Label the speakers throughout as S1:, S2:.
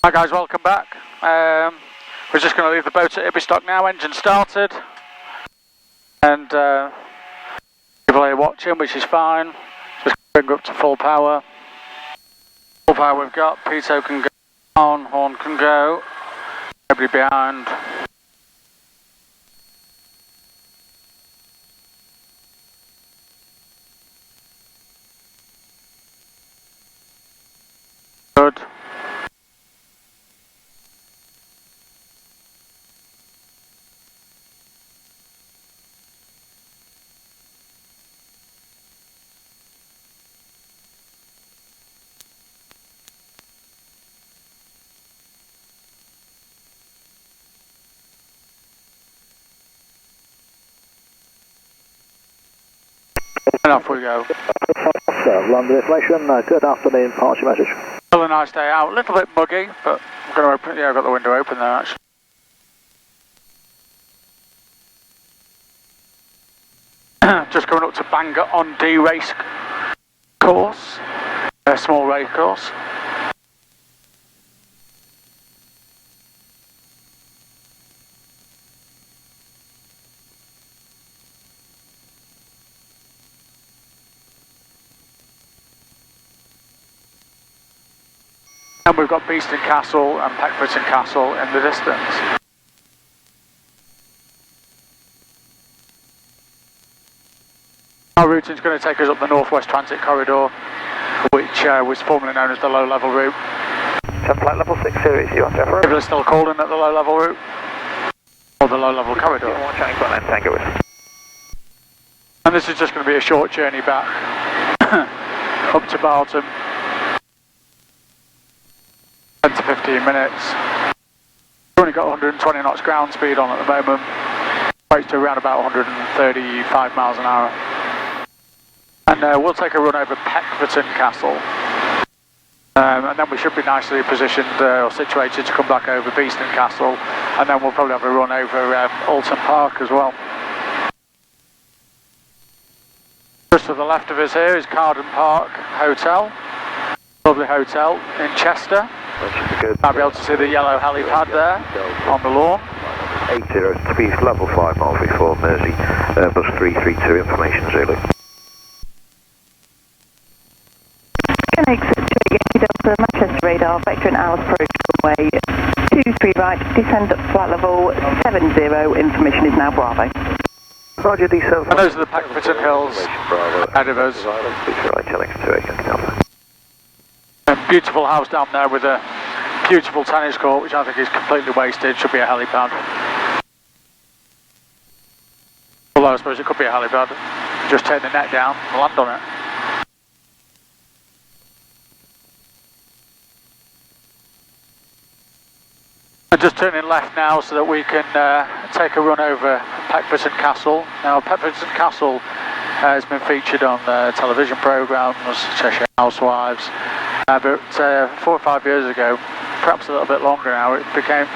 S1: Hi guys, welcome back. We're just going to leave the boat at Ibistock now, engine started. And people are watching, which is fine. Just bring up to full power. Full power we've got, pitot can go on, horn can go. Everybody behind. Good. And off we go.
S2: London Inflation, good afternoon, departure message.
S1: Still a nice day out, a little bit muggy, but I'm going to open, yeah, I've got the window open there actually. Just coming up to Bangor on Dee race course, a small race course. And we've got Beeston Castle and Peckforton Castle in the distance. Our routing is going to take us up the Northwest Transit Corridor, which was formerly known as the low-level route.
S2: Flight level 6 series, you want to
S1: People are still calling it the low-level route, or the low-level corridor. And this is just going to be a short journey back up to Barton. 10 to 15 minutes. We've only got 120 knots ground speed on at the moment, equates to around about 135 miles an hour. And we'll take a run over Peckforton Castle, and then we should be nicely positioned or situated to come back over Beeston Castle, and then we'll probably have a run over Alton Park as well. Just to the left of us here is Carden Park Hotel, lovely hotel in Chester. Might be able to see the yellow helipad there on the lawn.
S2: 80 speed level 5 miles before Mersey, bus 332 information Zulu.
S3: Exit to Yankee Delta, Manchester radar, vector and hours approach runway 23 right, descend at flight level 70, information is now Bravo.
S2: Roger, D7.
S1: And those are the Peckforton Hills ahead of us. Beautiful house down there with a beautiful tennis court, which I think is completely wasted, should be a helipad. Although I suppose it could be a helipad, just take the net down and land on it. And just turning left now so that we can take a run over Peckforton Castle. Now Peckforton Castle has been featured on television programmes, Cheshire Housewives, but 4 or 5 years ago, perhaps a little bit longer now, it became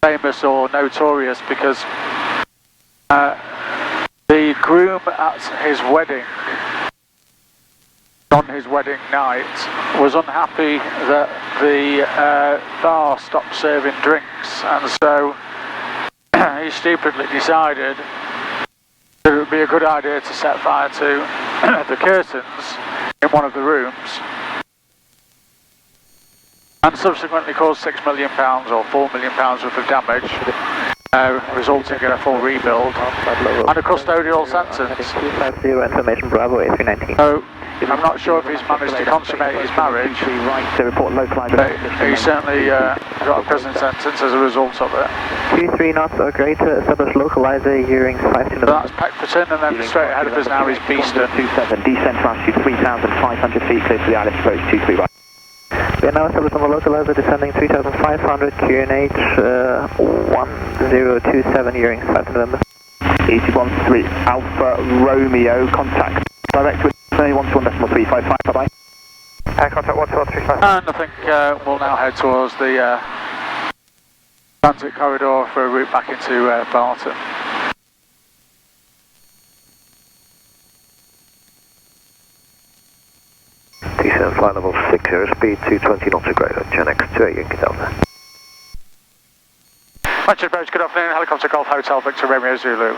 S1: famous or notorious because the groom at his wedding, on his wedding night, was unhappy that the bar stopped serving drinks, and so he stupidly decided that it would be a good idea to set fire to the curtains in one of the rooms, and subsequently caused £6 million or £4 million worth of damage, resulting in a full rebuild and a custodial sentence.
S2: Information Bravo A319.
S1: So I'm not sure if he's managed to consummate his marriage, but he certainly got a prison sentence as a result of it.
S2: 23 knots or greater, establish localizer, hearing 5 to
S1: So that's Peckforton, and then straight ahead of us now is Beeston.
S2: 27, descent to altitude 3,500 feet, clear to the island approach 23 right. We are now established on the localizer, descending 3,500, QNH 1027, hearing 5 to November.
S4: 81.3 Alpha Romeo, contact direct with 121.355, bye-bye.
S2: Contact 121.355.
S1: And I think we'll now head towards the transit corridor for a route back into Barton.
S2: and flight level 60, speed 220 knots or greater, Chinook 28 Yankee Delta.
S1: Manchester Bridge, good afternoon, helicopter Golf Hotel, Victor Romeo Zulu.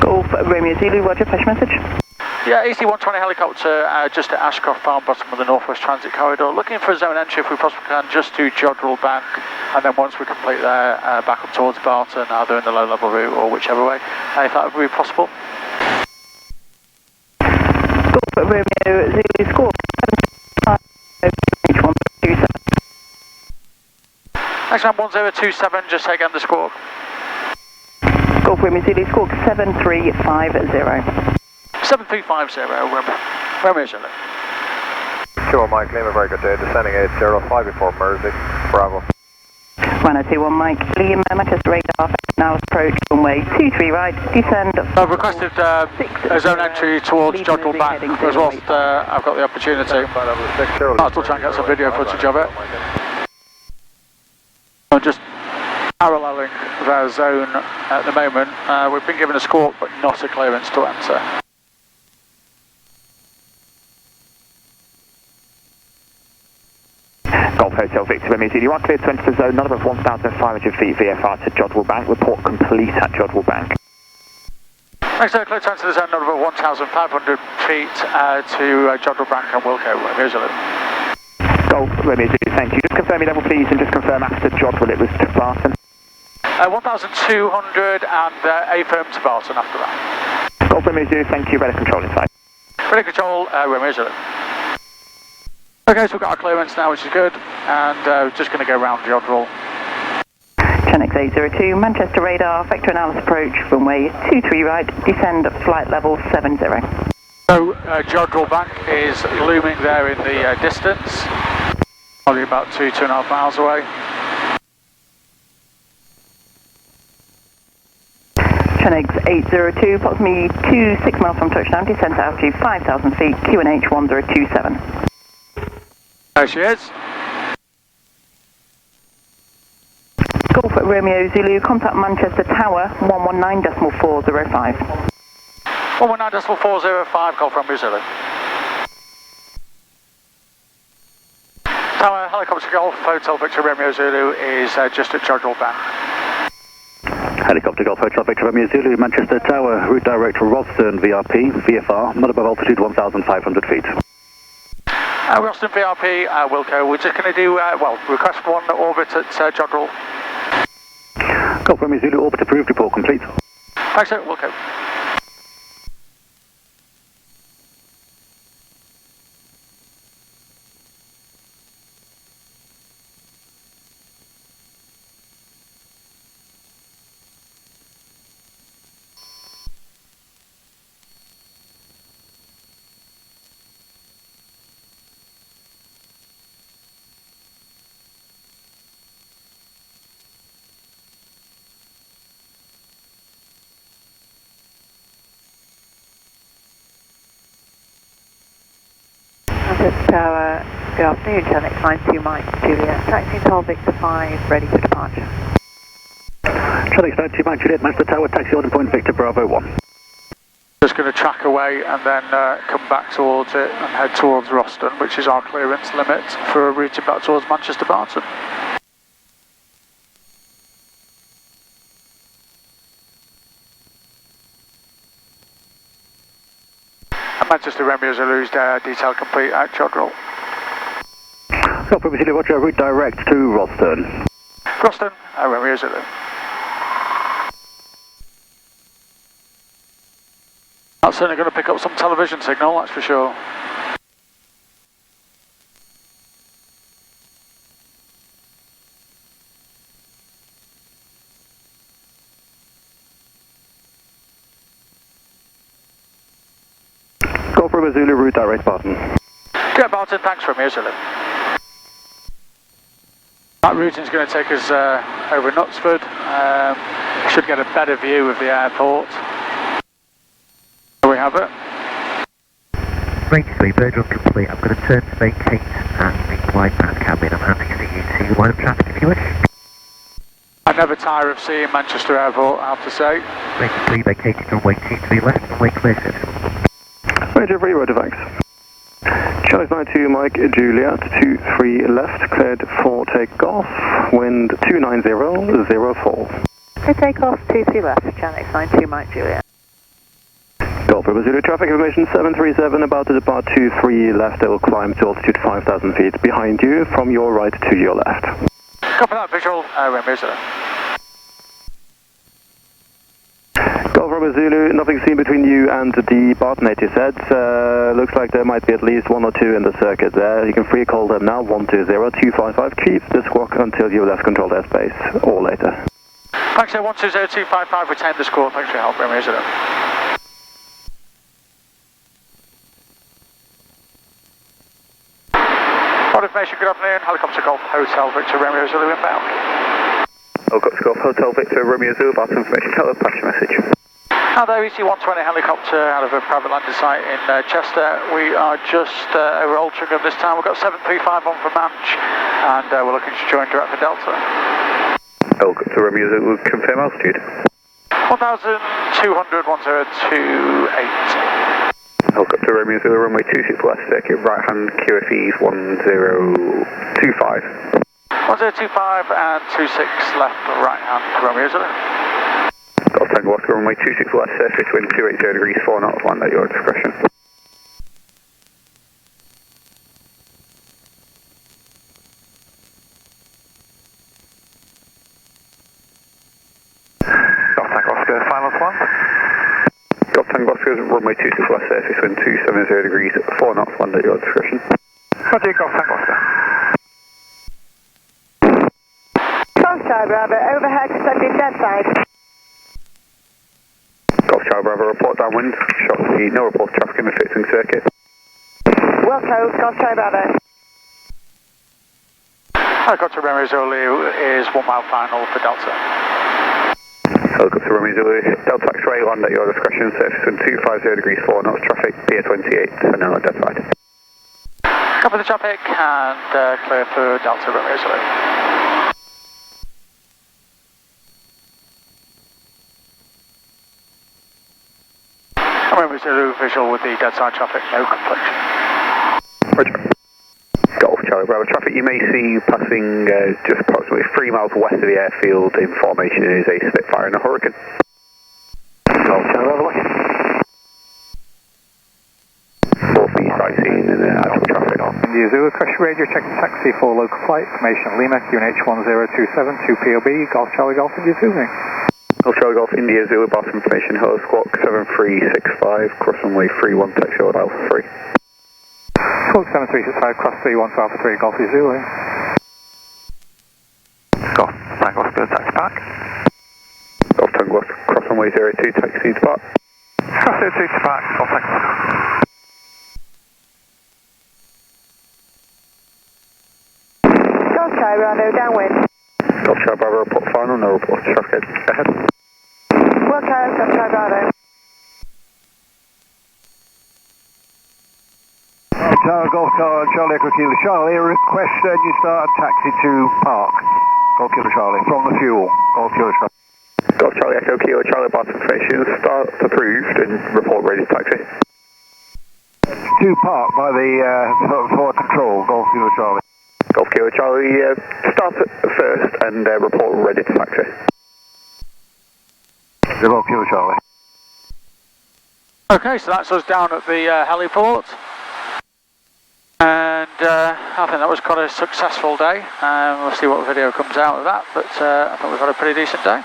S3: Golf Romeo Zulu, roger, flash message.
S1: Yeah, EC120 helicopter just at Ashcroft Farm, bottom of the Northwest Transit Corridor. Looking for a zone entry if we possibly can, just to Jodrell Bank, and then once we complete there, back up towards Barton, either in the low-level route or whichever way, if that would be possible.
S3: Golf Romeo Zulu, score 757.
S1: Next time 1027, just say again the score.
S3: Golf Romeo Zulu, score 7350.
S1: 7350, Romeo Zulu.
S2: Sure, Mike, Lima, very good day. Descending 805 before Mersey. Bravo.
S3: 1021 Mike, Liam, Manchester radar, now approach runway 23 right, descend.
S1: I've requested a zone entry towards Jodrell Bank as well. I've got the opportunity. I'll still try and get some video footage of it. I'm just paralleling their zone at the moment. We've been given a score, but not a clearance to enter.
S4: Golf Hotel Victor Romeo Zulu, you are cleared to enter the zone, none above 1,500 feet VFR to Jodrell Bank. Report complete at Jodrell Bank.
S1: Next, clear to enter the zone, none above 1,500 feet to Jodrell Bank and Wilco, Romeo Zulu.
S4: Golf Romeo Zulu, thank you. Just confirm your level, please, and just confirm after Jodrell it was to Barton.
S1: 1,200 and A firm to Barton after that.
S4: Golf Romeo Zulu, thank you. Radar control inside.
S1: Radar control, Romeo Zulu. Okay, so we've got our clearance now, which is good, and just going to go round Jodrell.
S3: Chinook 802, Manchester radar, vector and Alice approach, runway 23 right, descend at flight level 70.
S1: So Jodrell Bank is looming there in the distance, probably about 2.5 miles away.
S3: Chinook 802, approximately 26 miles from touchdown, descent to altitude 5,000 feet, QNH 1027.
S1: There she is.
S3: Golf Romeo Zulu, contact Manchester Tower 119.405.
S1: 119.405, Golf Romeo Zulu. Tower, helicopter Golf Hotel Victor Romeo Zulu is just at Jodrell Bank.
S5: Helicopter Golf Hotel Victor Romeo Zulu, Manchester Tower, route direct to Ralston VRP, VFR, not above altitude 1,500 feet.
S1: Ralston VRP, Wilco, we're just going to do, request one orbit at Jodrell.
S5: Golf Romeo Zulu, orbit approved, report complete.
S1: Thanks, sir, Wilco.
S6: Tower, good afternoon, Chinook 92 Mike, Juliet, taxi to Victor 5, ready for departure.
S5: Chinook 92 Mike, Juliet, Manchester Tower, taxi order point Victor Bravo 1.
S1: Just going to track away and then come back towards it and head towards Ralston, which is our clearance limit for routing back towards Manchester Barton. Manchester Romeo Zulu's detail complete at Jodrell.
S5: Golf Romeo Zulu, roger, route direct to Ralston.
S1: Ralston, Romeo Zulu. That's certainly going to pick up some television signal, that's for sure.
S5: Golf Romeo Zulu, route direct Barton.
S1: Get Barton, thanks Romeo Zulu. That routing is going to take us over Knutsford. Should get a better view of the airport. There we have it.
S7: 93, bird run complete. I'm going to turn to vacate at the wide band cabin. I'm happy for you to line up traffic if you wish.
S1: I never tire of seeing Manchester Airport, I have to say.
S7: 93, vacated runway 23 left, runway clear service.
S5: Major Free Road, thanks. Channel 92, Mike, Juliet, 23 left, cleared for takeoff, wind 29004.
S6: Okay, take off 23 left, Channel 92, Mike, Juliet.
S5: Golf River Zulu, traffic information 737, about to depart 23 left, they will climb to altitude 5,000 feet behind you, from your right to your left.
S1: Copy that, visual, Romeo Zulu.
S5: Golf River Zulu, nothing seen between you and the Barton 80Z. Looks like there might be at least one or two in the circuit there. You can free call them now, 120255. Keep the squawk until you left controlled airspace, or later.
S1: Thanks, 120255, retain the score. Thanks for your help, Romeo Zulu. All information, good afternoon. Helicopter Golf Hotel Victor Romeo Zulu inbound.
S4: Helicopter Golf Hotel Victor Romeo Zulu, about information, hello, pass your message.
S1: Now there, EC-120 helicopter out of a private landing site in Chester. We are just over Altrincham this time. We've got 735 on for Manch, and we're looking to join direct for Delta.
S4: Helicopter Romeo Zulu, confirm altitude.
S1: 1,200, 1028.
S4: Helicopter Romeo Zulu, runway 26 left, circuit right hand, QFEs 1025.
S1: 1025 and 26 left, right hand, Romeo Zulu.
S4: Golf Tango Oscar, runway 26 left, surface wind 280 degrees, 4 knots, land at your discretion.
S2: Golf Tango Oscar, final one.
S4: Golf Tango Oscar, runway 26 left, surface wind 270 degrees, 4 knots, land at your discretion.
S2: Roger, Golf Tango Oscar.
S3: Golf Charlie Bravo, overhead, descending dead side.
S4: Golf Charlie Bravo, report downwind, shot speed, no report traffic in the fixing circuit.
S3: Wilco, Golf Charlie Bravo.
S1: Helicopter Romeo Zulu is 1 mile final for Delta.
S4: Helicopter Romeo Zulu, Delta X-ray, land at your discretion, surface wind 250 degrees, 4 knots, traffic, Pier 28, and now at dead side.
S1: Copy the traffic and clear for Delta Romeo Zulu. Romeo Zulu visual with the dead side traffic, no confliction.
S4: Roger. Golf Charlie Bravo, traffic you may see passing just approximately 3 miles west of the airfield in formation is a Spitfire and a Hurricane.
S2: Golf Charlie Bravo, lucky.
S4: 4 feet sightseeing and actual traffic.
S8: India Zulu, Cheshire Radio, check taxi for local flight, information Lima, QNH 1027, 2POB, Golf Charlie Golf India Zulu.
S4: Golf Charlie Golf India Zulu, about information, hello squawk 7365, cross runway 31, taxi order Alpha 3.
S8: Squawk 7365, cross 31 to Alpha 3, Golf Zulu.
S2: Golf Tango Oscar, taxi park.
S4: Golf Tango Oscar, cross runway 02, taxi depart.
S2: Cross 02 to park, Golf Tango Oscar.
S3: Golf Charlie Bravo, downwind.
S4: Golf Charlie Bravo, report final, no report traffic ahead.
S3: Wilco, Golf Charlie Bravo.
S8: Golf Charlie Echo Kilo Charlie, request you start a taxi to Park. Golf Kilo Charlie, from the fuel. Golf Kilo Charlie.
S4: Golf Charlie Echo Kilo Charlie, about information, start approved and report ready to taxi.
S8: To Park by the for control, Golf Kilo Charlie.
S4: Golf Kilo Charlie, start first and report ready to taxi.
S8: Golf Kilo Charlie.
S1: Okay, so that's us down at the heliport. And I think that was quite a successful day. We'll see what video comes out of that, but I think we've had a pretty decent day.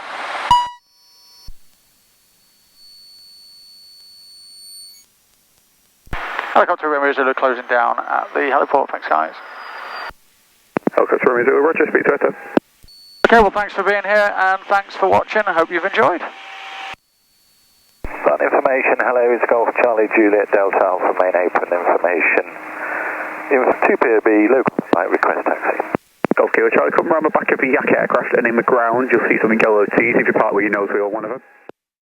S1: Helicopter Romeo Zulu closing down at the heliport. Thanks, guys.
S4: Helicopter Romeo Zulu, Roger, speak to Eto.
S1: Okay, well, thanks for being here and thanks for watching. I hope you've enjoyed.
S2: That information, hello, it's Golf Charlie Juliet Delta Alpha main apron information. It was 2POB, local flight, request taxi.
S4: Golf Kilo Charlie, come around the back of the Yak aircraft and in the ground you'll see something yellow T's. If you park with your nose wheel on one of them.